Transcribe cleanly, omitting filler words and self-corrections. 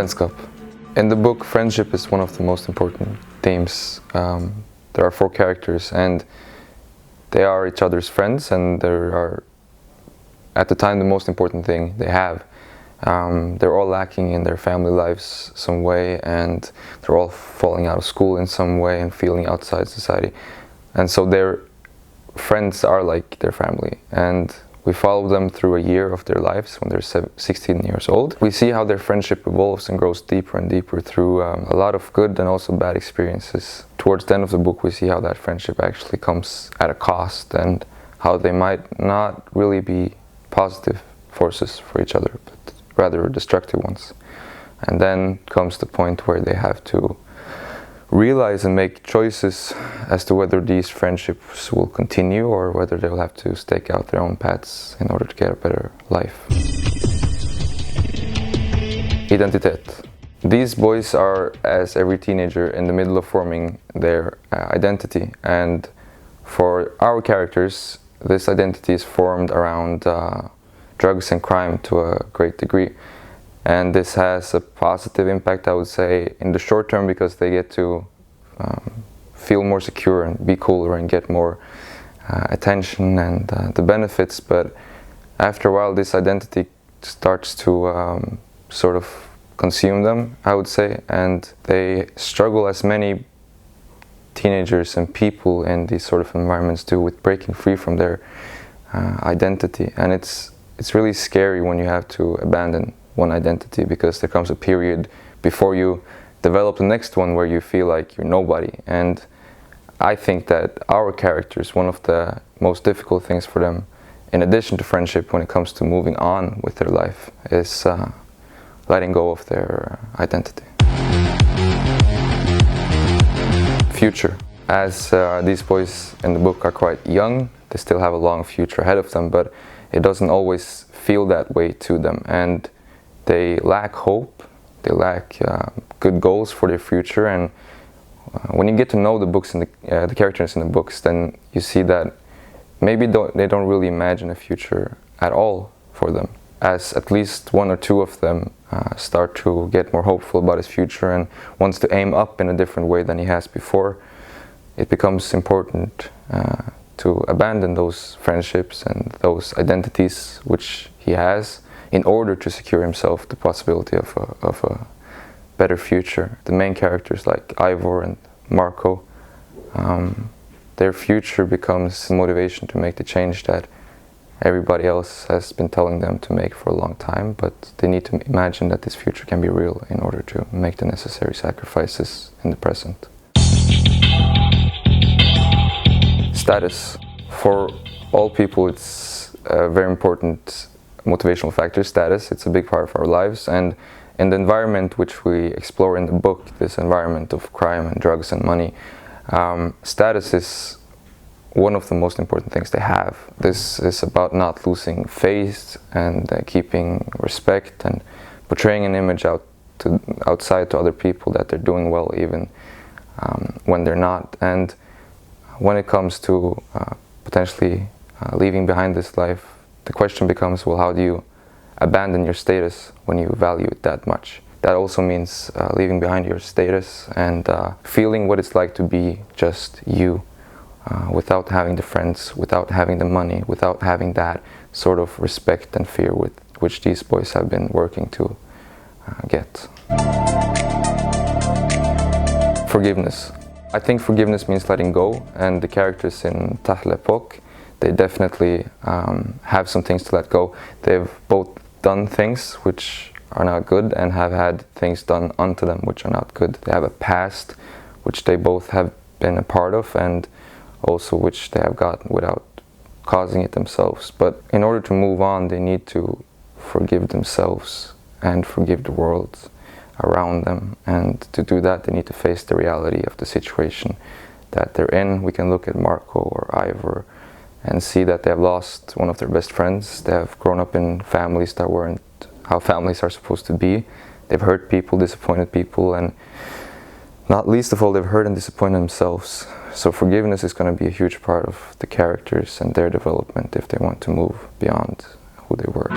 Vänskap. In the book, friendship is one of the most important themes. There are 4 characters and they are each other's friends, and they are at the time the most important thing they have. They're all lacking in their family lives some way, and they're all falling out of school in some way and feeling outside society. And so their friends are like their family, and we follow them through a year of their lives when they're 16 years old. We see how their friendship evolves and grows deeper and deeper through a lot of good and also bad experiences. Towards the end of the book, we see how that friendship actually comes at a cost, and how they might not really be positive forces for each other, but rather destructive ones. And then comes the point where they have to realize and make choices as to whether these friendships will continue or whether they will have to stake out their own paths in order to get a better life. Identitet. These boys are, as every teenager, in the middle of forming their identity, and for our characters this identity is formed around drugs and crime to a great degree. And this has a positive impact, I would say, in the short term, because they get to feel more secure and be cooler and get more attention and the benefits. But after a while, this identity starts to sort of consume them, I would say, and they struggle, as many teenagers and people in these sort of environments do, with breaking free from their identity. And it's really scary when you have to abandon one identity, because there comes a period before you develop the next one where you feel like you're nobody. And I think that our characters, one of the most difficult things for them, in addition to friendship, when it comes to moving on with their life, is letting go of their identity. Future. As these boys in the book are quite young, they still have a long future ahead of them, but it doesn't always feel that way to them, and they lack hope, they lack good goals for their future. And when you get to know the books and the characters in the books, then you see that maybe they don't really imagine a future at all for them, as at least 1 or 2 of them start to get more hopeful about his future and wants to aim up in a different way than he has before. It becomes important to abandon those friendships and those identities which he has, in order to secure himself the possibility of a better future. The main characters like Ivor and Marco, their future becomes motivation to make the change that everybody else has been telling them to make for a long time, but they need to imagine that this future can be real in order to make the necessary sacrifices in the present. Status. For all people, it's a very important motivational factor, status. It's a big part of our lives, and in the environment which we explore in the book, this environment of crime and drugs and money, status is one of the most important things they have. This is about not losing faith and keeping respect and portraying an image outside to other people that they're doing well, even when they're not. And when it comes to potentially leaving behind this life, the question becomes, well, how do you abandon your status when you value it that much? That also means leaving behind your status and feeling what it's like to be just you, without having the friends, without having the money, without having that sort of respect and fear with which these boys have been working to get. Forgiveness. I think forgiveness means letting go, and the characters in Tahlepok, they definitely have some things to let go. They've both done things which are not good and have had things done unto them which are not good. They have a past which they both have been a part of, and also which they have gotten without causing it themselves. But in order to move on, they need to forgive themselves and forgive the world around them. And to do that, they need to face the reality of the situation that they're in. We can look at Marco or Ivor and see that they have lost one of their best friends. They have grown up in families that weren't how families are supposed to be. They've hurt people, disappointed people, and not least of all, they've hurt and disappointed themselves. So forgiveness is going to be a huge part of the characters and their development if they want to move beyond who they were.